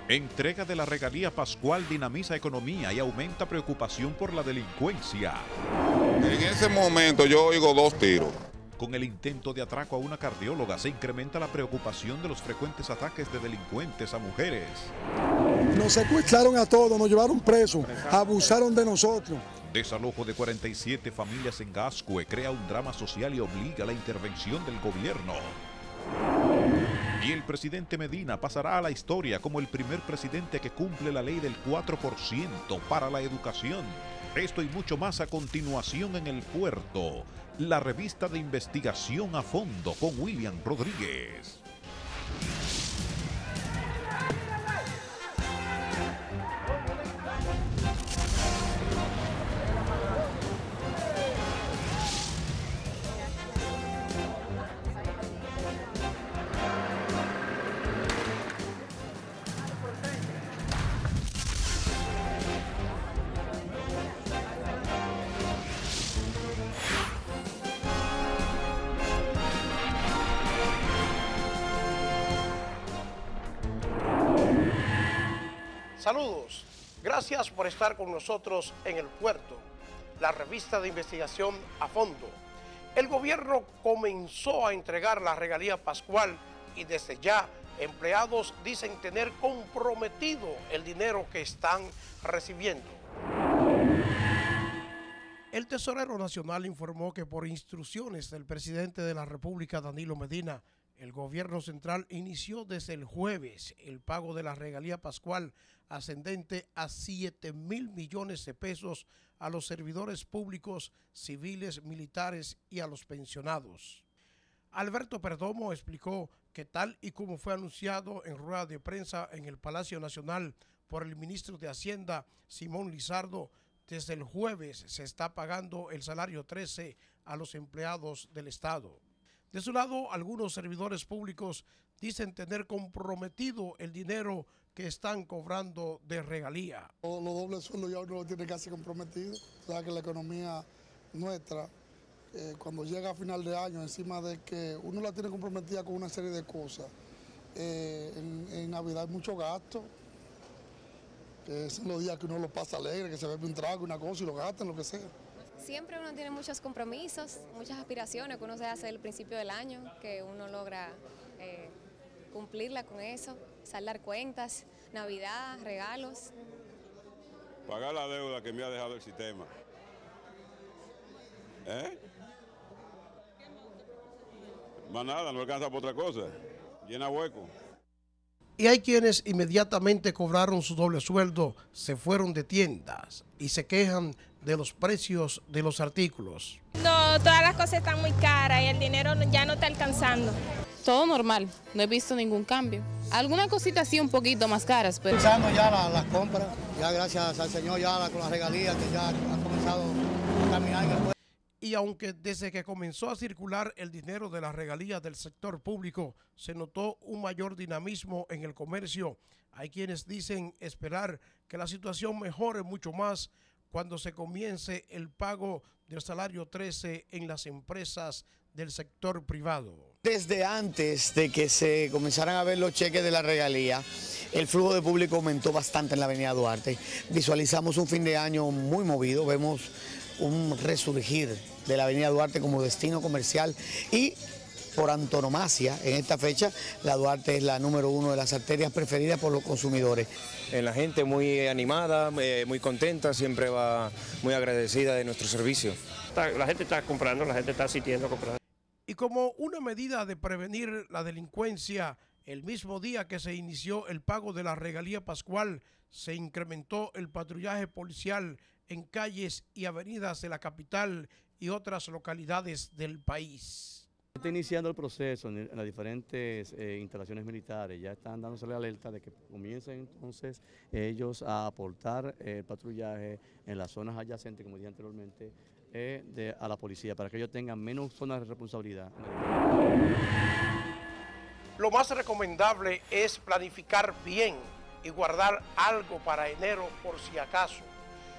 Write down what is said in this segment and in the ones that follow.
Entrega de la regalía pascual dinamiza economía y aumenta preocupación por la delincuencia. En ese momento yo oigo 2 tiros. Con el intento de atraco a una cardióloga se incrementa la preocupación de los frecuentes ataques de delincuentes a mujeres. Nos secuestraron a todos, nos llevaron presos, abusaron de nosotros. Desalojo de 47 familias en Gascue crea un drama social y obliga a la intervención del gobierno. Y el presidente Medina pasará a la historia como el primer presidente que cumple la ley del 4% para la educación. Esto y mucho más a continuación en El Puerto, la revista de investigación a fondo con William Rodríguez. Saludos, gracias por estar con nosotros en El Puerto, la revista de investigación a fondo. El gobierno comenzó a entregar la regalía pascual y desde ya empleados dicen tener comprometido el dinero que están recibiendo. El tesorero nacional informó que por instrucciones del presidente de la República, Danilo Medina, el gobierno central inició desde el jueves el pago de la regalía pascual ascendente a 7.000 millones de pesos a los servidores públicos, civiles, militares y a los pensionados. Alberto Perdomo explicó que tal y como fue anunciado en rueda de prensa en el Palacio Nacional por el ministro de Hacienda, Simón Lizardo, desde el jueves se está pagando el salario 13 a los empleados del Estado. De su lado, algunos servidores públicos dicen tener comprometido el dinero que están cobrando de regalía. Los dobles sueldos ya uno lo tiene casi comprometido. O sea que la economía nuestra, cuando llega a final de año, encima de que uno la tiene comprometida con una serie de cosas, en Navidad hay mucho gasto. Son los días que uno lo pasa alegre, que se bebe un trago, una cosa y lo gasta en lo que sea. Siempre uno tiene muchos compromisos, muchas aspiraciones que uno se hace al principio del año, que uno logra cumplirla con eso, saldar cuentas, Navidad, regalos. Pagar la deuda que me ha dejado el sistema. Más nada, no alcanza por otra cosa, llena hueco. Y hay quienes inmediatamente cobraron su doble sueldo, se fueron de tiendas y se quejan de los precios de los artículos. No, todas las cosas están muy caras y el dinero ya no está alcanzando. Todo normal, no he visto ningún cambio. Alguna cosita sí un poquito más caras, pero... Pensando ya las compras, ya gracias al Señor, ya con las regalías que ya ha comenzado a caminar en el pueblo. Y aunque desde que comenzó a circular el dinero de las regalías del sector público se notó un mayor dinamismo en el comercio, hay quienes dicen esperar que la situación mejore mucho más cuando se comience el pago del salario 13 en las empresas del sector privado. Desde antes de que se comenzaran a ver los cheques de la regalía, el flujo de público aumentó bastante en la avenida Duarte. Visualizamos un fin de año muy movido, vemos un resurgir de la avenida Duarte como destino comercial y por antonomasia en esta fecha la Duarte es la número 1 de las arterias preferidas por los consumidores. La gente muy animada, muy contenta, siempre va muy agradecida de nuestro servicio. La gente está comprando, la gente está asistiendo a comprar. Y como una medida de prevenir la delincuencia, el mismo día que se inició el pago de la regalía pascual, se incrementó el patrullaje policial en calles y avenidas de la capital y otras localidades del país. Está iniciando el proceso en las diferentes instalaciones militares, ya están dándose la alerta de que comiencen entonces ellos a aportar patrullaje en las zonas adyacentes, como dije anteriormente, a la policía, para que ellos tengan menos zonas de responsabilidad. Lo más recomendable es planificar bien y guardar algo para enero por si acaso.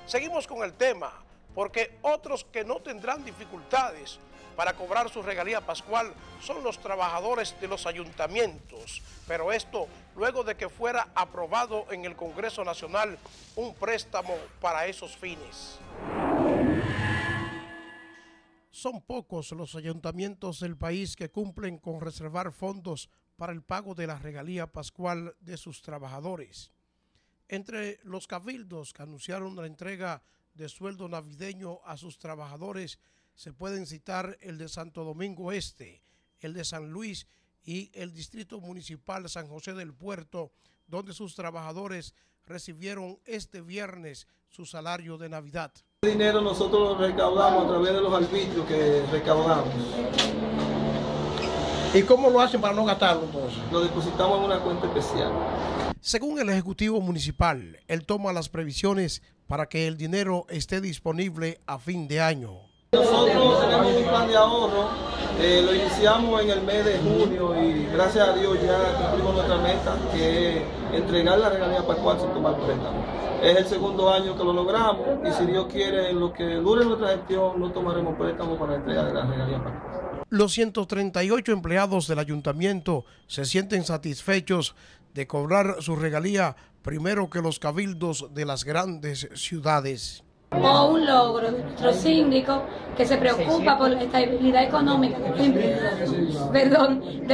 Seguimos con el tema. porque otros que no tendrán dificultades para cobrar su regalía pascual son los trabajadores de los ayuntamientos, pero esto luego de que fuera aprobado en el Congreso Nacional un préstamo para esos fines. Son pocos los ayuntamientos del país que cumplen con reservar fondos para el pago de la regalía pascual de sus trabajadores. Entre los cabildos que anunciaron la entrega de sueldo navideño a sus trabajadores se pueden citar el de Santo Domingo Este, el de San Luis y el Distrito Municipal San José del Puerto, donde sus trabajadores recibieron este viernes su salario de Navidad. El dinero nosotros lo recaudamos a través de los arbitrios que recaudamos. ¿Y cómo lo hacen para no gastarlo entonces? Lo depositamos en una cuenta especial. Según el Ejecutivo Municipal, él toma las previsiones para que el dinero esté disponible a fin de año. Nosotros tenemos un plan de ahorro, lo iniciamos en el mes de junio y gracias a Dios ya cumplimos nuestra meta, que es entregar la regalía pascual sin tomar préstamo. Es el segundo año que lo logramos y si Dios quiere, en lo que dure nuestra gestión, no tomaremos préstamo para la entrega de la regalía pascual. Los 138 empleados del ayuntamiento se sienten satisfechos de cobrar su regalía primero que los cabildos de las grandes ciudades. O un logro de nuestro síndico que se preocupa por la estabilidad económica de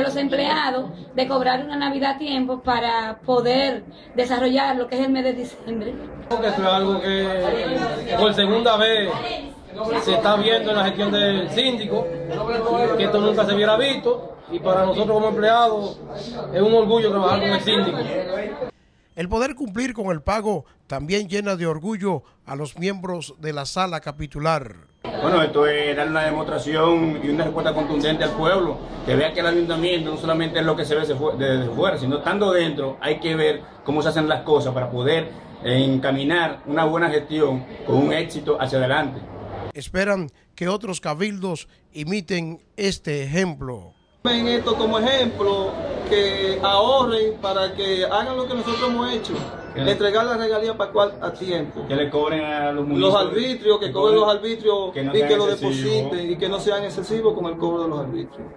los empleados, de cobrar una Navidad a tiempo para poder desarrollar lo que es el mes de diciembre. Esto es algo que por segunda vez se está viendo en la gestión del síndico, que esto nunca se hubiera visto y para nosotros como empleados es un orgullo trabajar con el síndico. El poder cumplir con el pago también llena de orgullo a los miembros de la sala capitular. Bueno, esto es dar una demostración y una respuesta contundente al pueblo, que vea que el ayuntamiento no solamente es lo que se ve desde fuera, sino estando dentro hay que ver cómo se hacen las cosas para poder encaminar una buena gestión con un éxito hacia adelante. Esperan que otros cabildos imiten este ejemplo. Ven esto como ejemplo, que ahorren para que hagan lo que nosotros hemos hecho, entregar la regalía pascual a tiempo. Que le cobren a los municipios. Los arbitrios, que cobren los arbitrios y que lo excesivos. depositen y que no sean excesivos con el cobro de los arbitrios.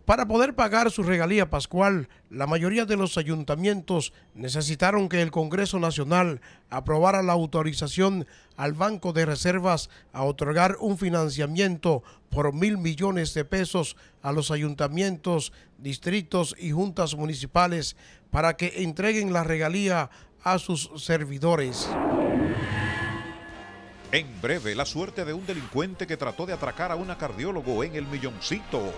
Para poder pagar su regalía pascual, la mayoría de los ayuntamientos necesitaron que el Congreso Nacional aprobara la autorización al Banco de Reservas a otorgar un financiamiento por 1.000 millones de pesos a los ayuntamientos, distritos y juntas municipales para que entreguen la regalía a sus servidores. En breve, la suerte de un delincuente que trató de atracar a una cardiólogo en El Milloncito.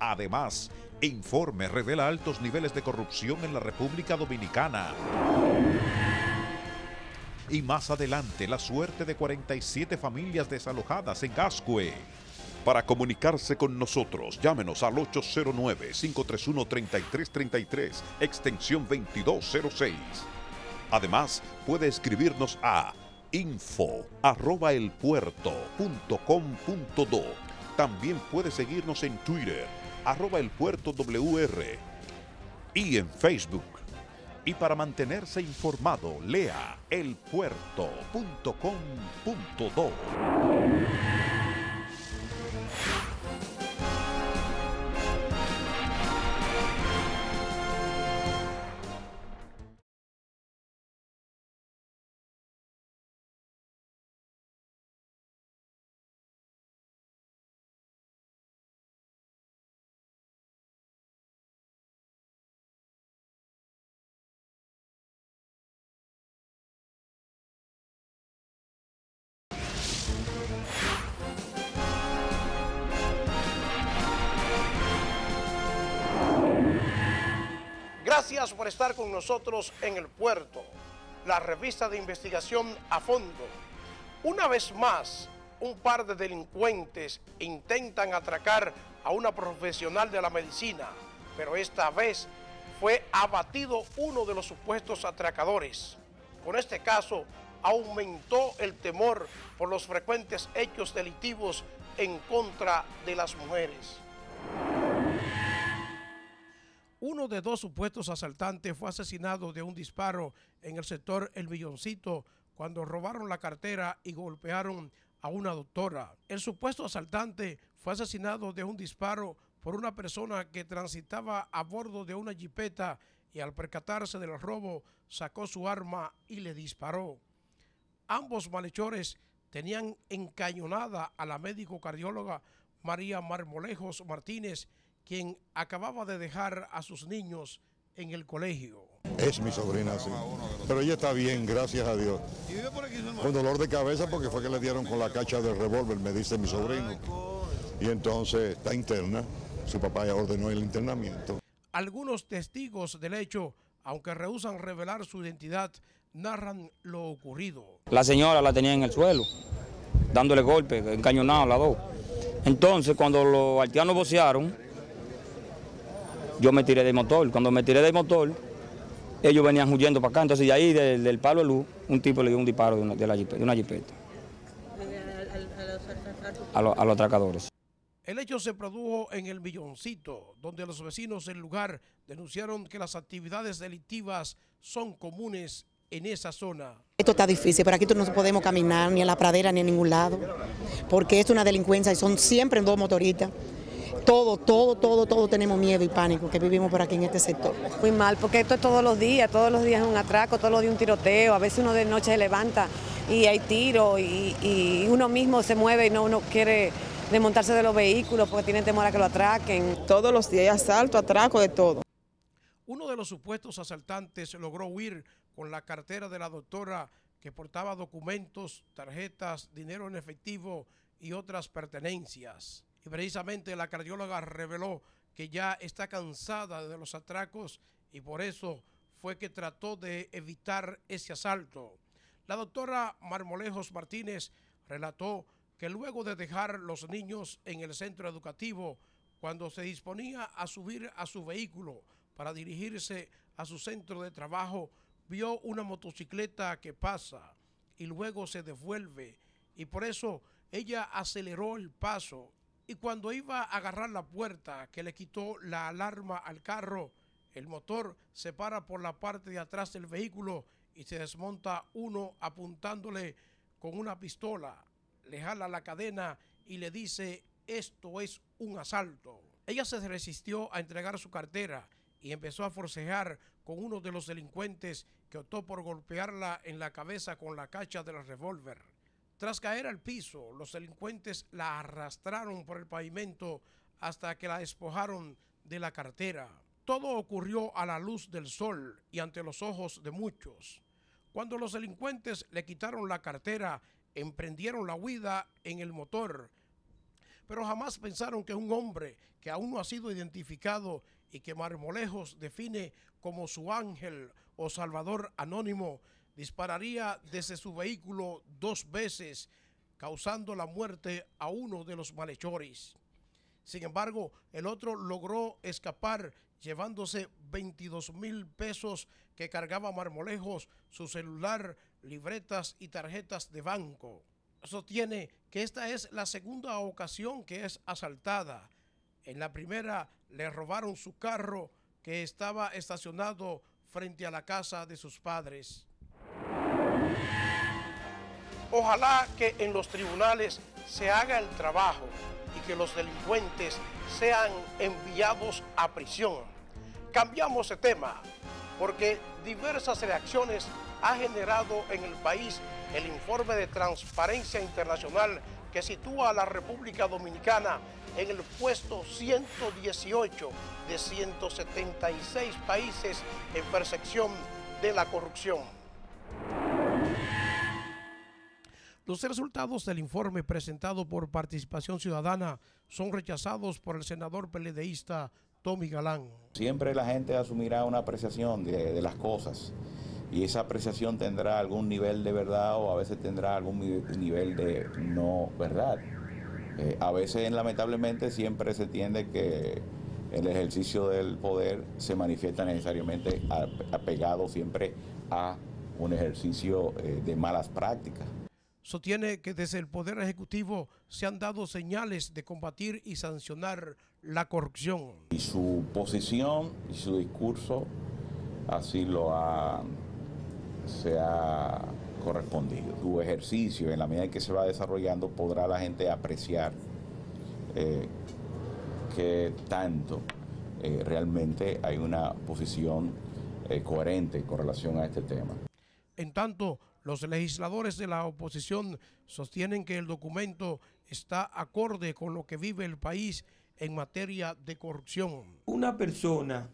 Además, informe revela altos niveles de corrupción en la República Dominicana. Y más adelante, la suerte de 47 familias desalojadas en Gascue. Para comunicarse con nosotros, llámenos al 809-531-3333, extensión 2206. Además, puede escribirnos a info@elpuerto.com.do. También puede seguirnos en Twitter, @elpuertowr y en Facebook. Y para mantenerse informado, lea elpuerto.com.do. Gracias por estar con nosotros en El Puerto, la revista de investigación a fondo. Una vez más, un par de delincuentes intentan atracar a una profesional de la medicina, pero esta vez fue abatido uno de los supuestos atracadores. Con este caso, aumentó el temor por los frecuentes hechos delictivos en contra de las mujeres. Uno de dos supuestos asaltantes fue asesinado de un disparo en el sector El Milloncito cuando robaron la cartera y golpearon a una doctora. El supuesto asaltante fue asesinado de un disparo por una persona que transitaba a bordo de una jipeta y al percatarse del robo sacó su arma y le disparó. Ambos malhechores tenían encañonada a la médico cardióloga María Marmolejos Martínez, quien acababa de dejar a sus niños en el colegio. Es mi sobrina, sí. Pero ella está bien, gracias a Dios. Con dolor de cabeza porque fue que le dieron con la cacha del revólver, me dice mi sobrino. Y entonces está interna. Su papá ya ordenó el internamiento. Algunos testigos del hecho, aunque rehúsan revelar su identidad, narran lo ocurrido. La señora la tenía en el suelo, dándole golpes, encañonado las dos. Entonces, cuando los haitianos vocearon, yo me tiré del motor. Cuando me tiré del motor, ellos venían huyendo para acá. Entonces, de ahí, del palo de luz, un tipo le dio un disparo de una jipeta a los atracadores. El hecho se produjo en El Milloncito, donde los vecinos del lugar denunciaron que las actividades delictivas son comunes en esa zona. Esto está difícil, por aquí no podemos caminar ni a la pradera ni a ningún lado, porque es una delincuencia y son siempre dos motoristas. Todo tenemos miedo y pánico que vivimos por aquí en este sector. Muy mal, porque esto es todos los días es un atraco, todos los días un tiroteo, a veces uno de noche se levanta y hay tiro y uno mismo se mueve y no quiere desmontarse de los vehículos porque tiene temor a que lo atraquen. Todos los días hay asalto, atraco, de todo. Uno de los supuestos asaltantes logró huir con la cartera de la doctora que portaba documentos, tarjetas, dinero en efectivo y otras pertenencias. Y precisamente la cardióloga reveló que ya está cansada de los atracos y por eso fue que trató de evitar ese asalto. La doctora Marmolejos Martínez relató que luego de dejar los niños en el centro educativo, cuando se disponía a subir a su vehículo para dirigirse a su centro de trabajo, vio una motocicleta que pasa y luego se devuelve y por eso ella aceleró el paso y cuando iba a agarrar la puerta que le quitó la alarma al carro, el motor se para por la parte de atrás del vehículo y se desmonta uno apuntándole con una pistola. Le jala la cadena y le dice, esto es un asalto. Ella se resistió a entregar su cartera y empezó a forcejear con uno de los delincuentes que optó por golpearla en la cabeza con la cacha del revólver. Tras caer al piso, los delincuentes la arrastraron por el pavimento hasta que la despojaron de la cartera. Todo ocurrió a la luz del sol y ante los ojos de muchos. Cuando los delincuentes le quitaron la cartera, emprendieron la huida en el motor, pero jamás pensaron que un hombre que aún no ha sido identificado y que Marmolejos define como su ángel o salvador anónimo, dispararía desde su vehículo 2 veces, causando la muerte a uno de los malhechores. Sin embargo, el otro logró escapar llevándose 22,000 pesos que cargaba Marmolejos, su celular, libretas y tarjetas de banco. Sostiene que esta es la segunda ocasión que es asaltada. En la primera le robaron su carro que estaba estacionado frente a la casa de sus padres. Ojalá que en los tribunales se haga el trabajo y que los delincuentes sean enviados a prisión. Cambiamos de tema porque diversas reacciones ha generado en el país el informe de Transparencia Internacional que sitúa a la República Dominicana en el puesto 118 de 176 países en percepción de la corrupción. Los resultados del informe presentado por Participación Ciudadana son rechazados por el senador PLDista Tommy Galán. Siempre la gente asumirá una apreciación de las cosas y esa apreciación tendrá algún nivel de verdad o a veces tendrá algún nivel de no verdad. A veces, lamentablemente, siempre se entiende que el ejercicio del poder se manifiesta necesariamente apegado siempre a un ejercicio de malas prácticas. Sostiene que desde el Poder Ejecutivo se han dado señales de combatir y sancionar la corrupción. Y su posición y su discurso así se ha correspondido. Tu ejercicio, en la medida en que se va desarrollando, podrá la gente apreciar que tanto realmente hay una posición coherente con relación a este tema. En tanto, los legisladores de la oposición sostienen que el documento está acorde con lo que vive el país en materia de corrupción. Una persona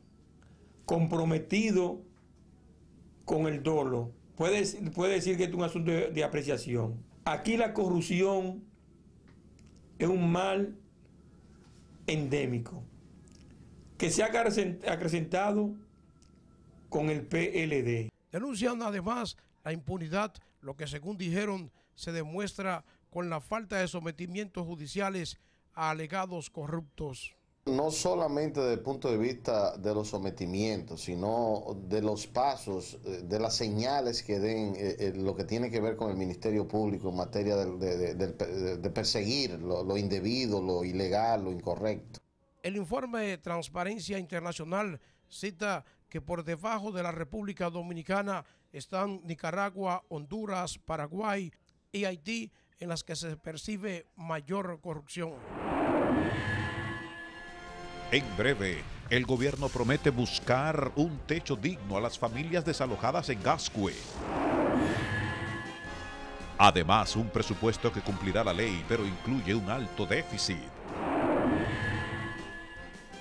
comprometido con el dolo puede decir que es un asunto de apreciación. Aquí la corrupción es un mal endémico que se ha acrecentado con el PLD. Denuncian además la impunidad, lo que según dijeron se demuestra con la falta de sometimientos judiciales a alegados corruptos. No solamente desde el punto de vista de los sometimientos, sino de los pasos, de las señales que den lo que tiene que ver con el Ministerio Público en materia de perseguir lo indebido, lo ilegal, lo incorrecto. El informe de Transparencia Internacional cita que por debajo de la República Dominicana están Nicaragua, Honduras, Paraguay y Haití, en las que se percibe mayor corrupción. En breve, el gobierno promete buscar un techo digno a las familias desalojadas en Gascue. Además, un presupuesto que cumplirá la ley, pero incluye un alto déficit.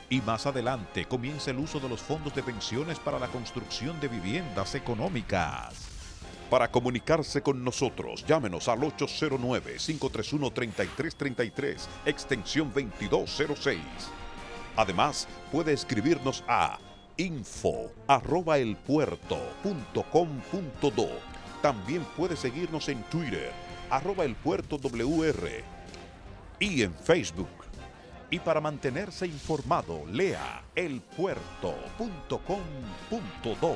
Y más adelante comienza el uso de los fondos de pensiones para la construcción de viviendas económicas. Para comunicarse con nosotros, llámenos al 809-531-3333, extensión 2206. Además, puede escribirnos a info@elpuerto.com.do. También puede seguirnos en Twitter, @elpuertowr, y en Facebook. Y para mantenerse informado, lea elpuerto.com.do.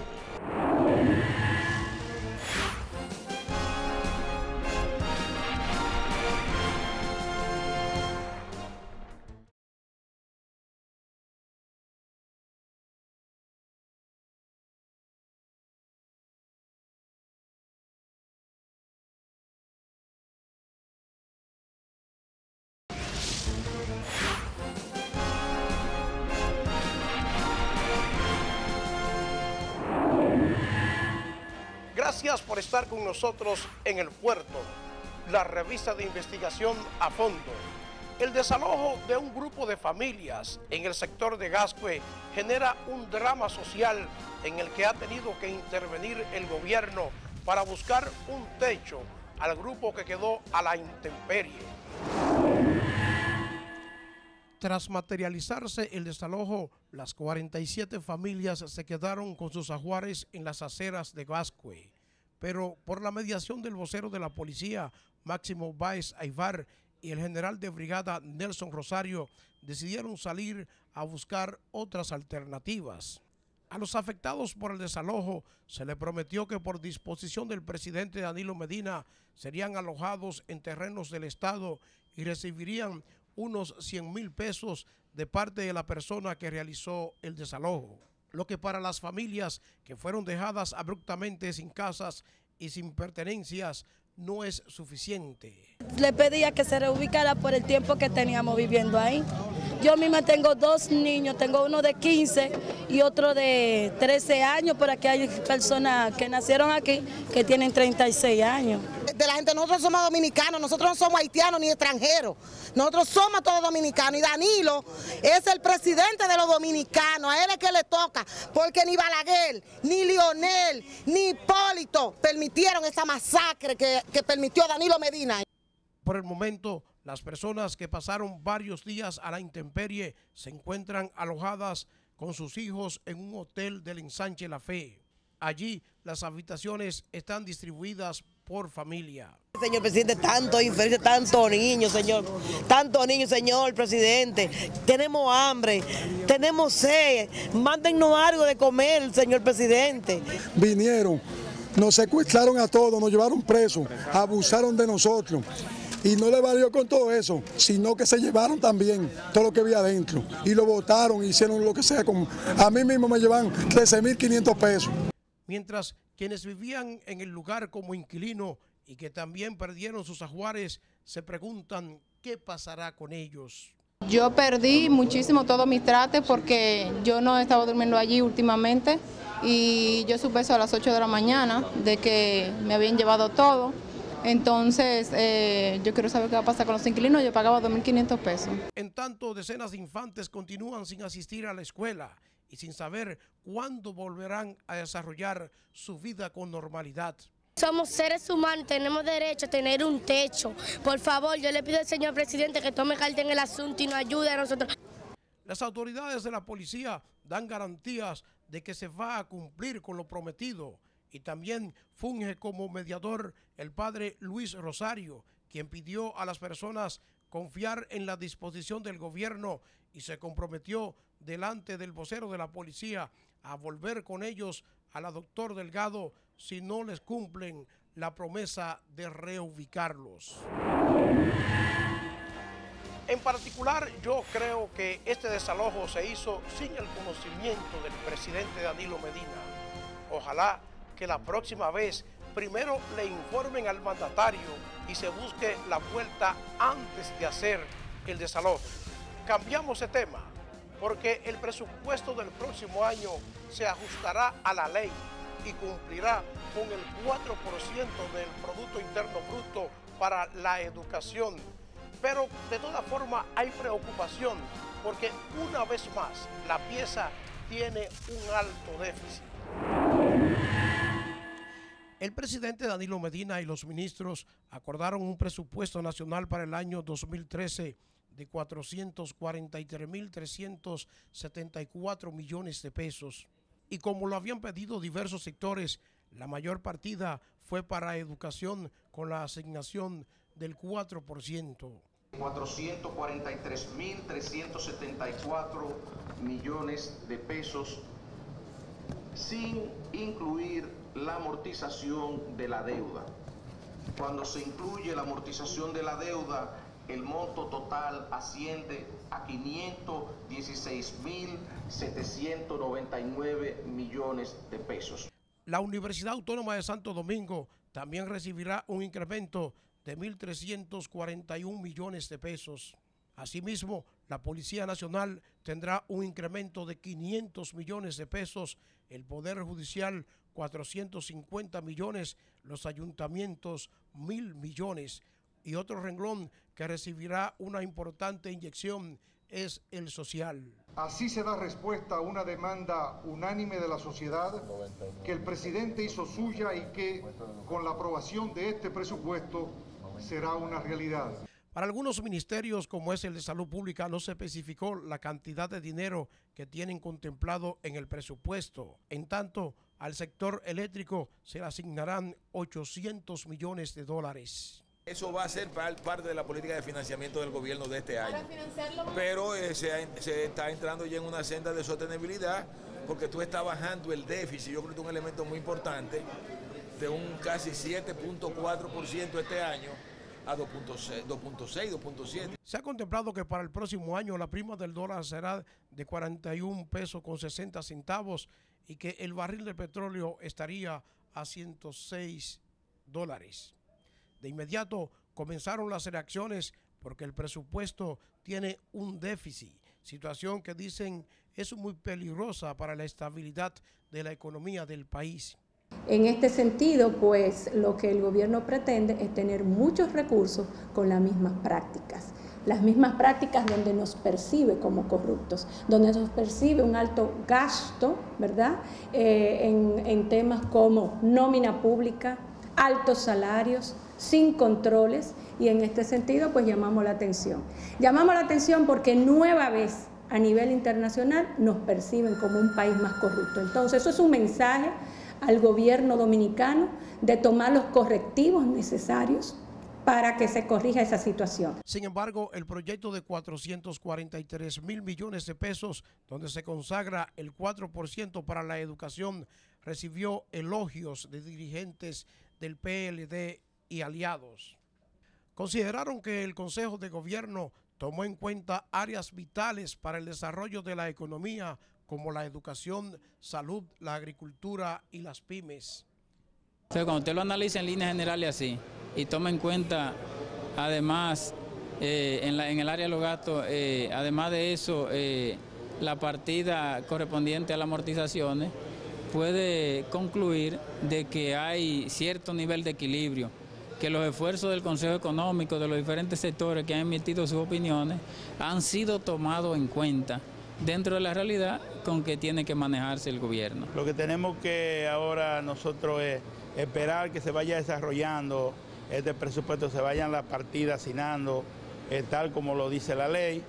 Gracias por estar con nosotros en El Puerto, la revista de investigación a fondo. El desalojo de un grupo de familias en el sector de Gascue genera un drama social en el que ha tenido que intervenir el gobierno para buscar un techo al grupo que quedó a la intemperie. Tras materializarse el desalojo, las 47 familias se quedaron con sus ajuares en las aceras de Gascue. Pero por la mediación del vocero de la policía, Máximo Báez Aybar, y el general de brigada Nelson Rosario, decidieron salir a buscar otras alternativas. A los afectados por el desalojo se le prometió que por disposición del presidente Danilo Medina serían alojados en terrenos del Estado y recibirían unos 100,000 pesos de parte de la persona que realizó el desalojo, lo que para las familias que fueron dejadas abruptamente sin casas y sin pertenencias no es suficiente. Le pedía que se reubicara por el tiempo que teníamos viviendo ahí. Yo misma tengo 2 niños, tengo uno de 15 y otro de 13 años, pero aquí hay personas que nacieron aquí que tienen 36 años. De la gente, nosotros somos dominicanos, nosotros no somos haitianos ni extranjeros, nosotros somos todos dominicanos y Danilo es el presidente de los dominicanos, a él es que le toca, porque ni Balaguer, ni Lionel, ni Hipólito permitieron esa masacre que permitió Danilo Medina. Por el momento, las personas que pasaron varios días a la intemperie se encuentran alojadas con sus hijos en un hotel del Ensanche La Fe. Allí las habitaciones están distribuidas por familia. Señor presidente, tantos infelices, tantos niños, señor presidente. Tenemos hambre, tenemos sed, mándennos algo de comer, señor presidente. Vinieron, nos secuestraron a todos, nos llevaron presos, abusaron de nosotros. Y no le valió con todo eso, sino que se llevaron también todo lo que había adentro. Y lo botaron, hicieron lo que sea. A mí mismo me llevan 13,500 pesos. Mientras Quienes vivían en el lugar como inquilino y que también perdieron sus ajuares se preguntan qué pasará con ellos. Yo perdí muchísimo todos mis trates porque yo no estaba durmiendo allí últimamente y yo supe eso a las 8 de la mañana de que me habían llevado todo. Entonces, yo quiero saber qué va a pasar con los inquilinos. Yo pagaba 2.500 pesos. En tanto, decenas de infantes continúan sin asistir a la escuela y sin saber cuándo volverán a desarrollar su vida con normalidad. Somos seres humanos, tenemos derecho a tener un techo. Por favor, yo le pido al señor presidente que tome carta en el asunto y nos ayude a nosotros. Las autoridades de la policía dan garantías de que se va a cumplir con lo prometido. Y también funge como mediador el padre Luis Rosario, quien pidió a las personas confiar en la disposición del gobierno y se comprometió delante del vocero de la policía a volver con ellos a la doctor Delgado si no les cumplen la promesa de reubicarlos. En particular, yo creo que este desalojo se hizo sin el conocimiento del presidente Danilo Medina. Ojalá que la próxima vez primero le informen al mandatario y se busque la vuelta antes de hacer el desalojo. Cambiamos de tema porque el presupuesto del próximo año se ajustará a la ley y cumplirá con el 4% del Producto Interno Bruto para la educación. Pero de todas formas hay preocupación porque una vez más la pieza tiene un alto déficit. El presidente Danilo Medina y los ministros acordaron un presupuesto nacional para el año 2013 de 443.374 millones de pesos. Y como lo habían pedido diversos sectores, la mayor partida fue para educación con la asignación del 4%. 443.374 millones de pesos sin incluir la amortización de la deuda. Cuando se incluye la amortización de la deuda, el monto total asciende a 516.799 millones de pesos. La Universidad Autónoma de Santo Domingo también recibirá un incremento de 1.341 millones de pesos. Asimismo, la Policía Nacional tendrá un incremento de 500 millones de pesos, el Poder Judicial 450 millones, los ayuntamientos 1.000 millones. Y otro renglón que recibirá una importante inyección es el social. Así se da respuesta a una demanda unánime de la sociedad que el presidente hizo suya y que con la aprobación de este presupuesto será una realidad. Para algunos ministerios, como es el de Salud Pública, no se especificó la cantidad de dinero que tienen contemplado en el presupuesto. En tanto, al sector eléctrico se le asignarán 800 millones de dólares. Eso va a ser parte de la política de financiamiento del gobierno de este año. Pero se está entrando ya en una senda de sostenibilidad porque tú estás bajando el déficit. Yo creo que es un elemento muy importante de un casi 7.4% este año a 2.6, 2.7. Se ha contemplado que para el próximo año la prima del dólar será de 41 pesos con 60 centavos y que el barril de petróleo estaría a 106 dólares. De inmediato comenzaron las reacciones porque el presupuesto tiene un déficit, situación que dicen es muy peligrosa para la estabilidad de la economía del país. En este sentido, pues lo que el gobierno pretende es tener muchos recursos con las mismas prácticas donde nos percibe como corruptos, donde nos percibe un alto gasto, ¿verdad? En temas como nómina pública, altos salarios, sin controles, y en este sentido pues llamamos la atención. Llamamos la atención porque nueva vez a nivel internacional nos perciben como un país más corrupto. Entonces eso es un mensaje al gobierno dominicano de tomar los correctivos necesarios para que se corrija esa situación. Sin embargo, el proyecto de 443.000 millones de pesos, donde se consagra el 4% para la educación, recibió elogios de dirigentes del PLD y aliados. Consideraron que el Consejo de Gobierno tomó en cuenta áreas vitales para el desarrollo de la economía, como la educación, salud, la agricultura y las pymes. Entonces, cuando usted lo analiza en líneas generales así y toma en cuenta, además, en el área de los gastos, además de eso, la partida correspondiente a las amortizaciones, puede concluir de que hay cierto nivel de equilibrio, que los esfuerzos del Consejo Económico, de los diferentes sectores que han emitido sus opiniones, han sido tomados en cuenta dentro de la realidad con que tiene que manejarse el gobierno. Lo que tenemos que ahora nosotros es esperar que se vaya desarrollando este presupuesto, se vayan las partidas asignando tal como lo dice la ley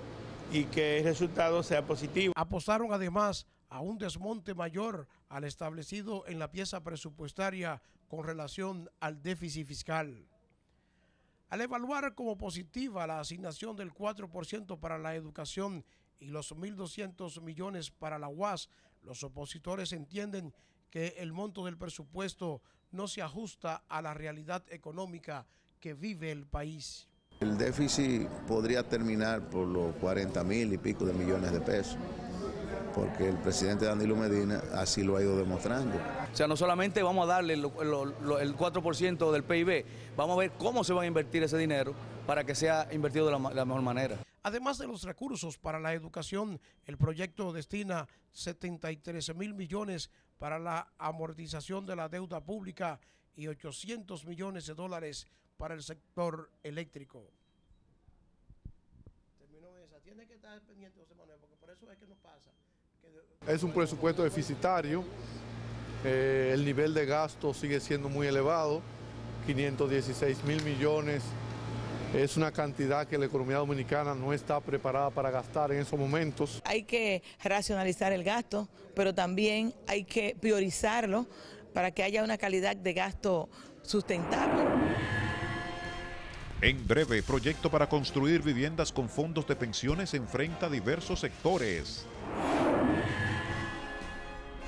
y que el resultado sea positivo. Apostaron además a un desmonte mayor al establecido en la pieza presupuestaria con relación al déficit fiscal. Al evaluar como positiva la asignación del 4% para la educación y los 1.200 millones para la UAS, los opositores entienden que el monto del presupuesto no se ajusta a la realidad económica que vive el país. El déficit podría terminar por los 40.000 y pico de millones de pesos, porque el presidente Danilo Medina así lo ha ido demostrando. O sea, no solamente vamos a darle el 4% del PIB, vamos a ver cómo se va a invertir ese dinero para que sea invertido de la mejor manera. Además de los recursos para la educación, el proyecto destina 73.000 millones para la amortización de la deuda pública y 800 millones de dólares para el sector eléctrico. Terminó esa. Tiene que estar pendiente, José Manuel, porque por eso es que nos pasa. Es un presupuesto deficitario, el nivel de gasto sigue siendo muy elevado, 516.000 millones. Es una cantidad que la economía dominicana no está preparada para gastar en esos momentos. Hay que racionalizar el gasto, pero también hay que priorizarlo para que haya una calidad de gasto sustentable. En breve, proyecto para construir viviendas con fondos de pensiones enfrenta diversos sectores.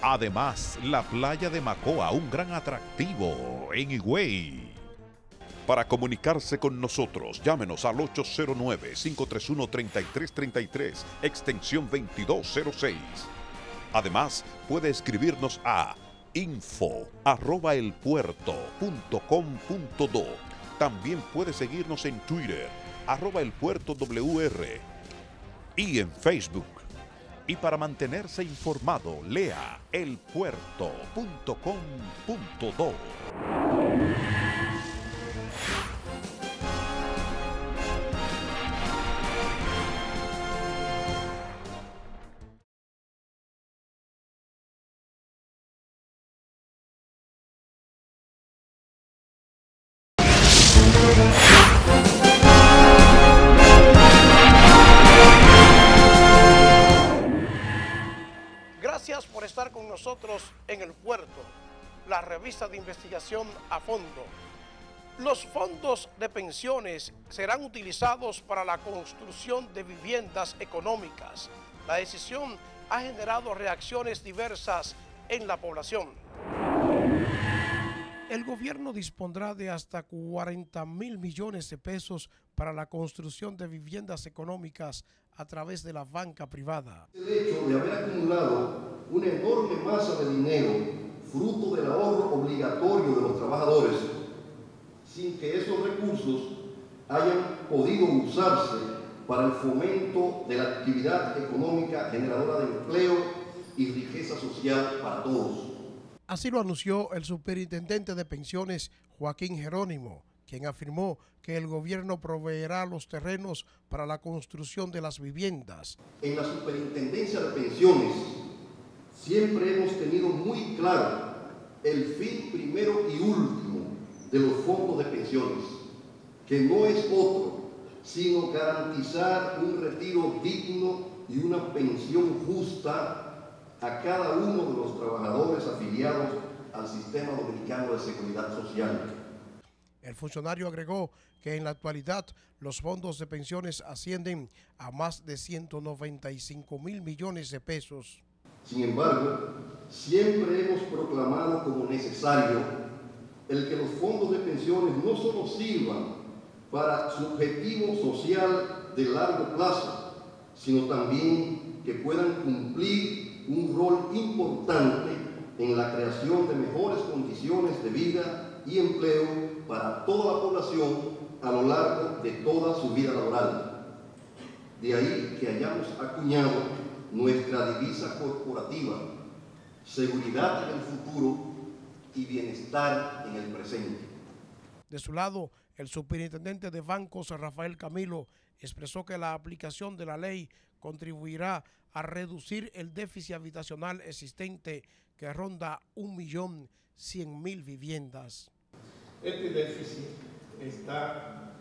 Además, la playa de Macoa, un gran atractivo en Higüey. Para comunicarse con nosotros, llámenos al 809-531-3333, extensión 2206. Además, puede escribirnos a info@elpuerto.com.do. También puede seguirnos en Twitter, @elpuertowr, y en Facebook. Y para mantenerse informado, lea elpuerto.com.do. Gracias por estar con nosotros en El Puerto, la revista de investigación a fondo. Los fondos de pensiones serán utilizados para la construcción de viviendas económicas. La decisión ha generado reacciones diversas en la población. El gobierno dispondrá de hasta 40.000 millones de pesos para la construcción de viviendas económicas a través de la banca privada. El hecho de haber acumulado una enorme masa de dinero fruto del ahorro obligatorio de los trabajadores, sin que esos recursos hayan podido usarse para el fomento de la actividad económica generadora de empleo y riqueza social para todos. Así lo anunció el superintendente de pensiones Joaquín Jerónimo, quien afirmó que el gobierno proveerá los terrenos para la construcción de las viviendas. En la superintendencia de pensiones siempre hemos tenido muy claro el fin primero y último de los fondos de pensiones, que no es otro sino garantizar un retiro digno y una pensión justa a cada uno de los trabajadores afiliados al Sistema Dominicano de Seguridad Social. El funcionario agregó que en la actualidad los fondos de pensiones ascienden a más de 195.000 millones de pesos. Sin embargo, siempre hemos proclamado como necesario el que los fondos de pensiones no solo sirvan para su objetivo social de largo plazo, sino también que puedan cumplir un rol importante en la creación de mejores condiciones de vida y empleo para toda la población a lo largo de toda su vida laboral. De ahí que hayamos acuñado nuestra divisa corporativa, seguridad en el futuro y bienestar en el presente. De su lado, el superintendente de bancos, Rafael Camilo, expresó que la aplicación de la ley contribuirá a reducir el déficit habitacional existente que ronda 1.100.000 viviendas. Este déficit está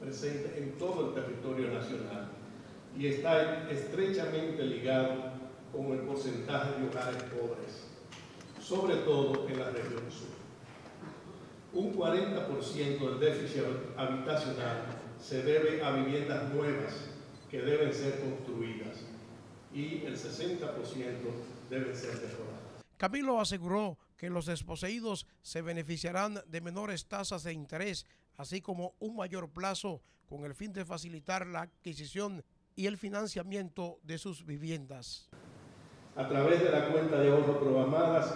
presente en todo el territorio nacional y está estrechamente ligado con el porcentaje de hogares pobres, sobre todo en la región sur. Un 40% del déficit habitacional se debe a viviendas nuevas que deben ser construidas y el 60% deben ser mejoradas. Camilo aseguró que los desposeídos se beneficiarán de menores tasas de interés, así como un mayor plazo con el fin de facilitar la adquisición y el financiamiento de sus viviendas. A través de la cuenta de ahorro programadas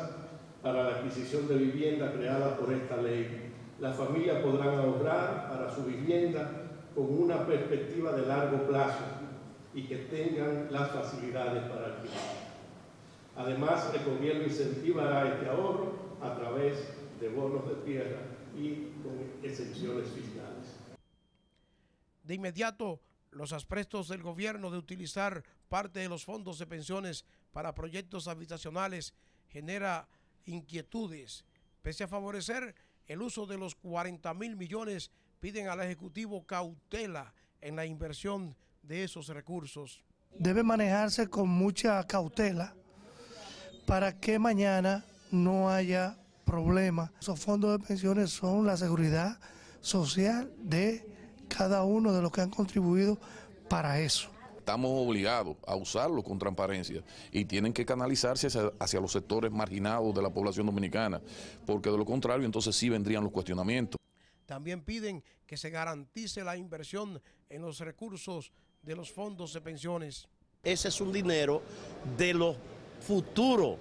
para la adquisición de vivienda creada por esta ley, las familias podrán ahorrar para su vivienda con una perspectiva de largo plazo y que tengan las facilidades para alquilar. Además, el gobierno incentivará este ahorro a través de bonos de tierra y con exenciones fiscales. De inmediato, los aprestos del gobierno de utilizar parte de los fondos de pensiones para proyectos habitacionales genera inquietudes. Pese a favorecer el uso de los 40.000 millones, piden al Ejecutivo cautela en la inversión de esos recursos. Debe manejarse con mucha cautela para que mañana no haya problemas. Esos fondos de pensiones son la seguridad social de cada uno de los que han contribuido para eso. Estamos obligados a usarlo con transparencia y tienen que canalizarse hacia los sectores marginados de la población dominicana, porque de lo contrario entonces sí vendrían los cuestionamientos. También piden que se garantice la inversión en los recursos de los fondos de pensiones. Ese es un dinero de los futuros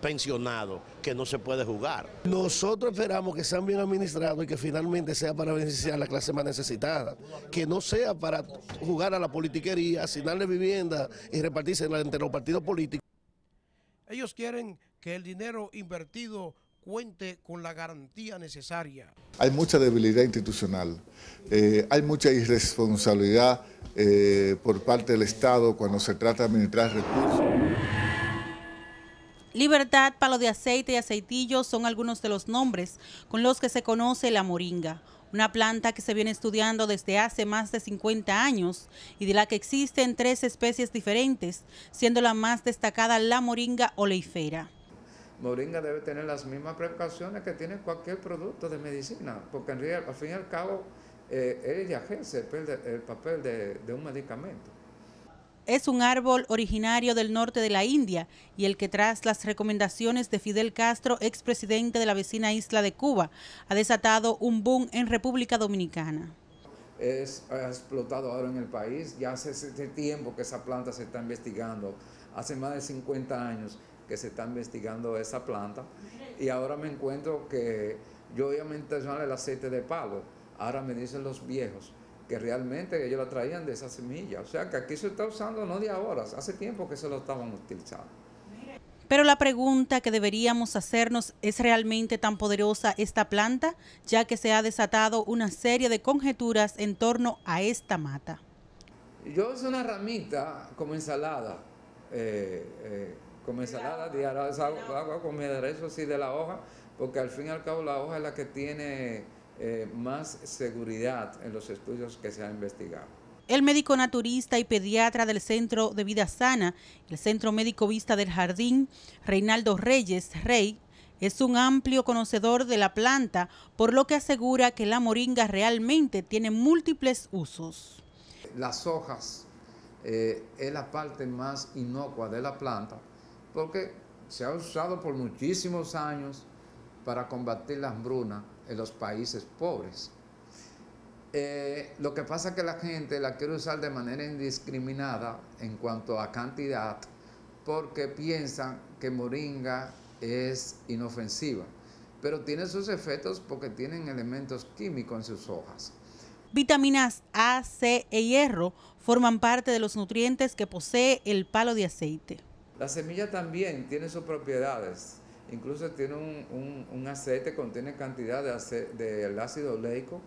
pensionados que no se puede jugar. Nosotros esperamos que sean bien administrados y que finalmente sea para beneficiar a la clase más necesitada, que no sea para jugar a la politiquería, asignarle vivienda y repartirse entre los partidos políticos. Ellos quieren que el dinero invertido cuente con la garantía necesaria. Hay mucha debilidad institucional, hay mucha irresponsabilidad por parte del Estado cuando se trata de administrar recursos. Libertad, Palo de Aceite y Aceitillo son algunos de los nombres con los que se conoce la moringa, una planta que se viene estudiando desde hace más de 50 años y de la que existen 3 especies diferentes, siendo la más destacada la moringa oleifera. Moringa debe tener las mismas precauciones que tiene cualquier producto de medicina, porque en realidad, al fin y al cabo, ella ejerce el papel de un medicamento. Es un árbol originario del norte de la India y el que tras las recomendaciones de Fidel Castro, expresidente de la vecina isla de Cuba, ha desatado un boom en República Dominicana. Ha explotado ahora en el país, ya hace tiempo que esa planta se está investigando, hace más de 50 años que se está investigando esa planta y ahora me encuentro que yo iba a mencionar el aceite de palo, ahora me dicen los viejos que realmente ellos la traían de esa semilla. O sea que aquí se está usando no de ahora, hace tiempo que se lo estaban utilizando. Pero la pregunta que deberíamos hacernos es: ¿realmente tan poderosa esta planta? Ya que se ha desatado una serie de conjeturas en torno a esta mata. Yo uso una ramita como ensalada, diaria, hago con mi aderezo así de la hoja, porque al fin y al cabo la hoja es la que tiene más seguridad en los estudios que se han investigado. El médico naturista y pediatra del Centro de Vida Sana, el Centro Médico Vista del Jardín, Reinaldo Reyes Rey, es un amplio conocedor de la planta, por lo que asegura que la moringa realmente tiene múltiples usos. Las hojas es la parte más inocua de la planta, porque se ha usado por muchísimos años para combatir la hambruna en los países pobres. Lo que pasa es que la gente la quiere usar de manera indiscriminada en cuanto a cantidad, porque piensan que moringa es inofensiva. pero tiene sus efectos porque tienen elementos químicos en sus hojas. Vitaminas A, C e hierro forman parte de los nutrientes que posee el palo de aceite. La semilla también tiene sus propiedades, incluso tiene un aceite que contiene cantidad del ácido oleico,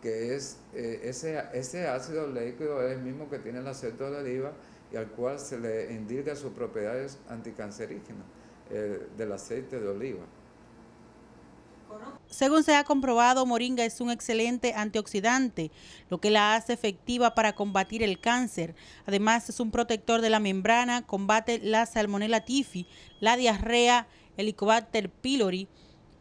que es ese ácido oleico es el mismo que tiene el aceite de oliva y al cual se le indica sus propiedades anticancerígenas del aceite de oliva. Según se ha comprobado, moringa es un excelente antioxidante, lo que la hace efectiva para combatir el cáncer. Además, es un protector de la membrana, combate la Salmonella typhi, la diarrea, Helicobacter pylori,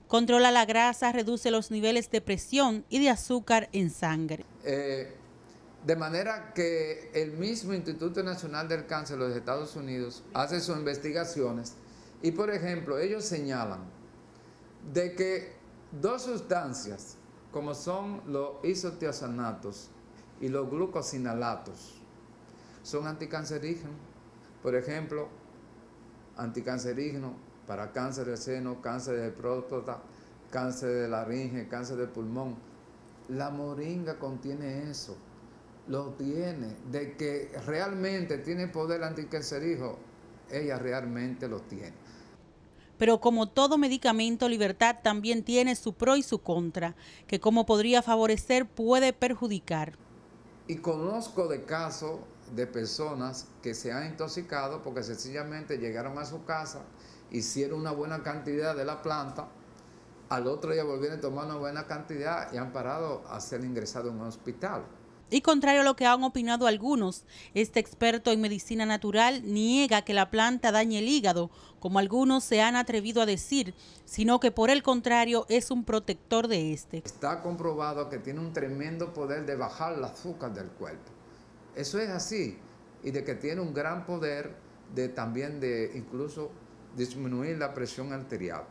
controla la grasa, reduce los niveles de presión y de azúcar en sangre. De manera que el mismo Instituto Nacional del Cáncer de los Estados Unidos hace sus investigaciones y, por ejemplo, ellos señalan de que dos sustancias, como son los isotiazanatos y los glucosinalatos, son anticancerígenos. Por ejemplo, anticancerígenos para cáncer de seno, cáncer de próstata, cáncer de laringe, cáncer de pulmón. La moringa contiene eso, lo tiene, de que realmente tiene poder anticancerígeno, ella realmente lo tiene. Pero como todo medicamento, Libertad también tiene su pro y su contra, que como podría favorecer puede perjudicar. Y conozco de casos de personas que se han intoxicado porque sencillamente llegaron a su casa, hicieron una buena cantidad de la planta, al otro día volvieron a tomar una buena cantidad y han parado a ser ingresados en un hospital. Y contrario a lo que han opinado algunos, este experto en medicina natural niega que la planta dañe el hígado, como algunos se han atrevido a decir, sino que por el contrario es un protector de este. Está comprobado que tiene un tremendo poder de bajar el azúcar del cuerpo. Eso es así, y de que tiene un gran poder de también de incluso disminuir la presión arterial.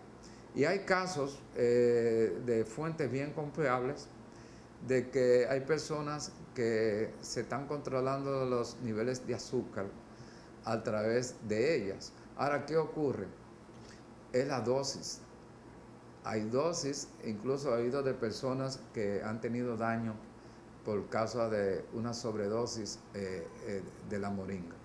Y hay casos de fuentes bien confiables de que hay personas que se están controlando los niveles de azúcar a través de ellas. Ahora, ¿qué ocurre? Es la dosis. Hay dosis, incluso he oído de personas que han tenido daño por causa de una sobredosis de la moringa.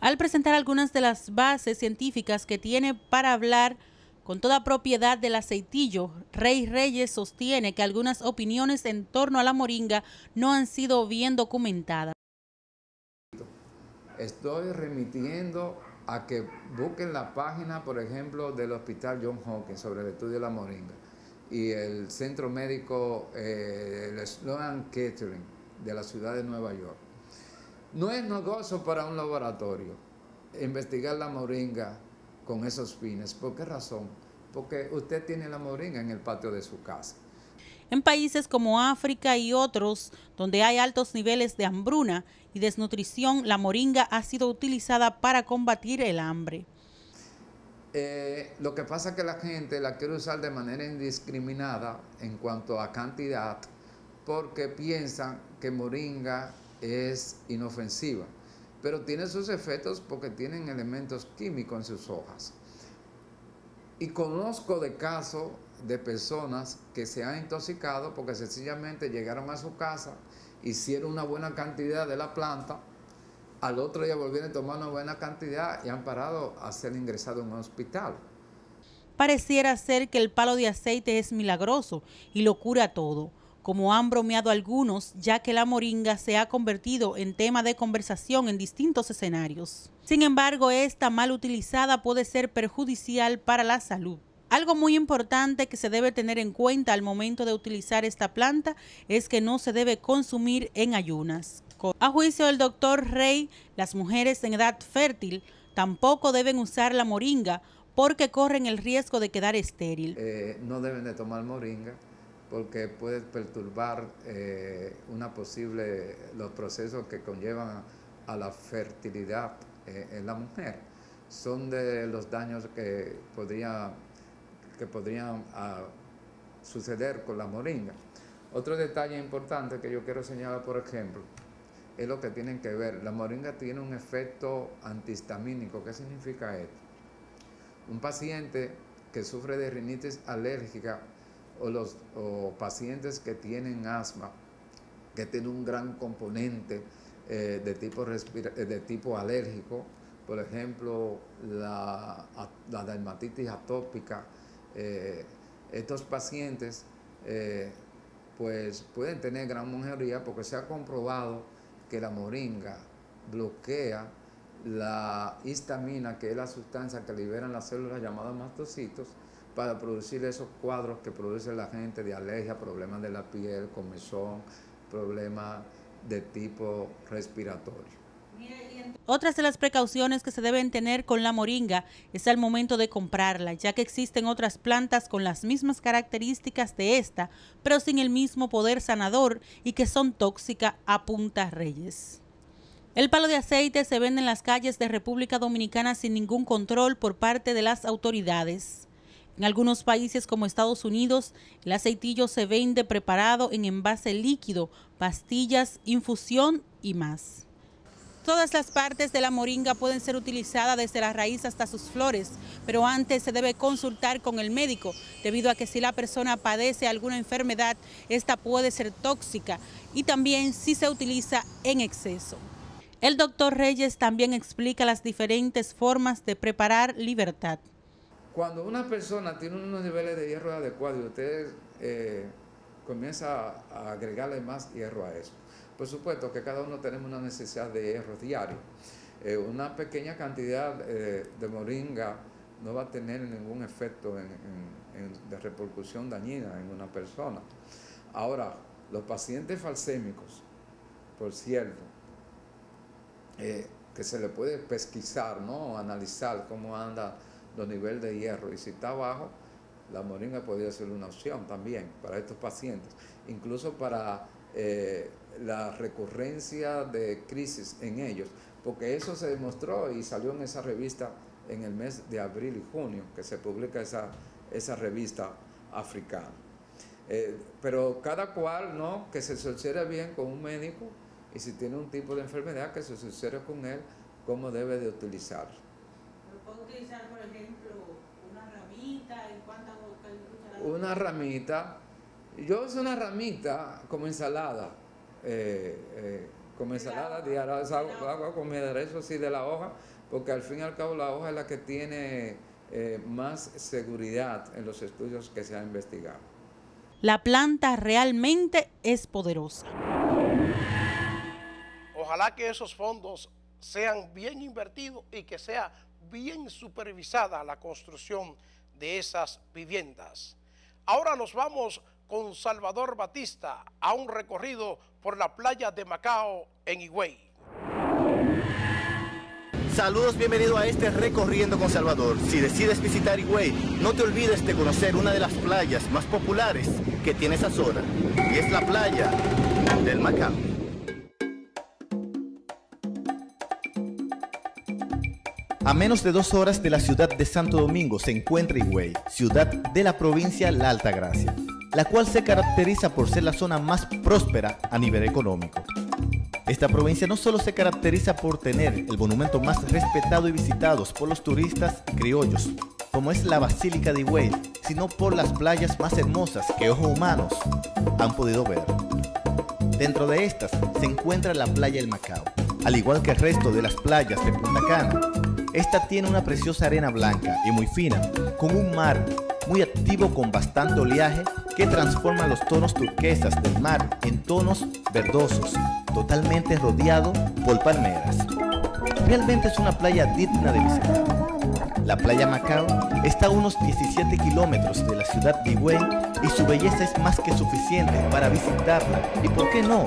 Al presentar algunas de las bases científicas que tiene para hablar con toda propiedad del aceitillo, Rey Reyes sostiene que algunas opiniones en torno a la moringa no han sido bien documentadas. Estoy remitiendo a que busquen la página, por ejemplo, del Hospital John Hopkins sobre el estudio de la moringa y el Centro Médico el Sloan Kettering de la ciudad de Nueva York. No es negocio para un laboratorio investigar la moringa con esos fines. ¿Por qué razón? Porque usted tiene la moringa en el patio de su casa. En países como África y otros, donde hay altos niveles de hambruna y desnutrición, la moringa ha sido utilizada para combatir el hambre. Lo que pasa es que la gente la quiere usar de manera indiscriminada en cuanto a cantidad, porque piensan que moringa es inofensiva, pero tiene sus efectos porque tienen elementos químicos en sus hojas. Y conozco de casos de personas que se han intoxicado porque sencillamente llegaron a su casa, hicieron una buena cantidad de la planta, al otro día volvieron a tomar una buena cantidad y han parado a ser ingresados en un hospital. Pareciera ser que el palo de aceite es milagroso y lo cura todo, como han bromeado algunos, ya que la moringa se ha convertido en tema de conversación en distintos escenarios. Sin embargo, esta mal utilizada puede ser perjudicial para la salud. Algo muy importante que se debe tener en cuenta al momento de utilizar esta planta es que no se debe consumir en ayunas. A juicio del doctor Rey, las mujeres en edad fértil tampoco deben usar la moringa porque corren el riesgo de quedar estéril. No deben de tomar moringa porque puede perturbar los procesos que conllevan a la fertilidad en la mujer. Son de los daños que podrían suceder con la moringa. Otro detalle importante que yo quiero señalar, por ejemplo, es lo que tienen que ver. La moringa tiene un efecto antihistamínico. ¿Qué significa esto? Un paciente que sufre de rinitis alérgica o pacientes que tienen asma, que tienen un gran componente de tipo alérgico, por ejemplo, la dermatitis atópica. Estos pacientes pues pueden tener gran mejoría porque se ha comprobado que la moringa bloquea la histamina, que es la sustancia que liberan las células llamadas mastocitos, para producir esos cuadros que produce la gente de alergia, problemas de la piel, comezón, problemas de tipo respiratorio. Otras de las precauciones que se deben tener con la moringa es al momento de comprarla, ya que existen otras plantas con las mismas características de esta, pero sin el mismo poder sanador y que son tóxicas, apunta Reyes. El palo de aceite se vende en las calles de República Dominicana sin ningún control por parte de las autoridades. En algunos países como Estados Unidos, el aceitillo se vende preparado en envase líquido, pastillas, infusión y más. Todas las partes de la moringa pueden ser utilizadas desde la raíz hasta sus flores, pero antes se debe consultar con el médico, debido a que si la persona padece alguna enfermedad, esta puede ser tóxica y también si se utiliza en exceso. El doctor Reyes también explica las diferentes formas de preparar Libertad. Cuando una persona tiene unos niveles de hierro adecuados y usted comienza a agregarle más hierro a eso. Por supuesto que cada uno tenemos una necesidad de hierro diario. Una pequeña cantidad de moringa no va a tener ningún efecto de repercusión dañina en una persona. Ahora, los pacientes falsémicos, por cierto, que se le puede pesquisar, ¿no? Analizar cómo anda los niveles de hierro, y si está bajo, la moringa podría ser una opción también para estos pacientes, incluso para la recurrencia de crisis en ellos, porque eso se demostró y salió en esa revista en el mes de abril y junio, que se publica esa revista africana. Pero cada cual, ¿no?, que se asociere bien con un médico, y si tiene un tipo de enfermedad, que se asociere con él cómo debe de utilizarlo. ¿Puedo utilizar, por ejemplo, una ramita? ¿En cuántas cucharadas? Una ramita. Yo uso una ramita como ensalada. Como ensalada diaria. Hago con mi aderezo así de la hoja, porque al fin y al cabo la hoja es la que tiene más seguridad en los estudios que se han investigado. La planta realmente es poderosa. Ojalá que esos fondos sean bien invertidos y que sea bien supervisada la construcción de esas viviendas. Ahora nos vamos con Salvador Batista a un recorrido por la playa de Macao en Higüey. Saludos, bienvenido a este Recorriendo con Salvador. Si decides visitar Higüey, no te olvides de conocer una de las playas más populares que tiene esa zona, y es la playa del Macao. A menos de 2 horas de la ciudad de Santo Domingo se encuentra Higüey, ciudad de la provincia La Altagracia, la cual se caracteriza por ser la zona más próspera a nivel económico. Esta provincia no solo se caracteriza por tener el monumento más respetado y visitado por los turistas y criollos, como es la Basílica de Higüey, sino por las playas más hermosas que ojos humanos han podido ver. Dentro de estas se encuentra la playa del Macao. Al igual que el resto de las playas de Punta Cana, esta tiene una preciosa arena blanca y muy fina, con un mar muy activo con bastante oleaje que transforma los tonos turquesas del mar en tonos verdosos, totalmente rodeado por palmeras. Realmente es una playa digna de visitar. La playa Macao está a unos 17 kilómetros de la ciudad de Higüey y su belleza es más que suficiente para visitarla y, ¿por qué no?,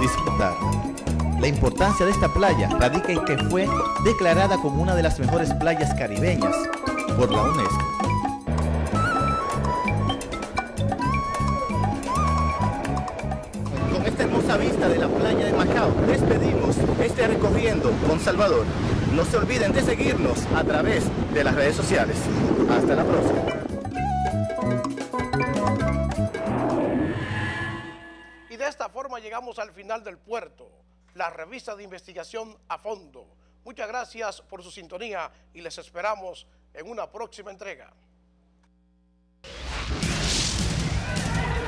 disfrutarla. La importancia de esta playa radica en que fue declarada como una de las mejores playas caribeñas por la UNESCO. Con esta hermosa vista de la playa de Macao, despedimos este Recorriendo con Salvador. No se olviden de seguirnos a través de las redes sociales. Hasta la próxima. Y de esta forma llegamos al final del puerto, la revista de investigación a fondo. Muchas gracias por su sintonía y les esperamos en una próxima entrega.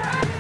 González.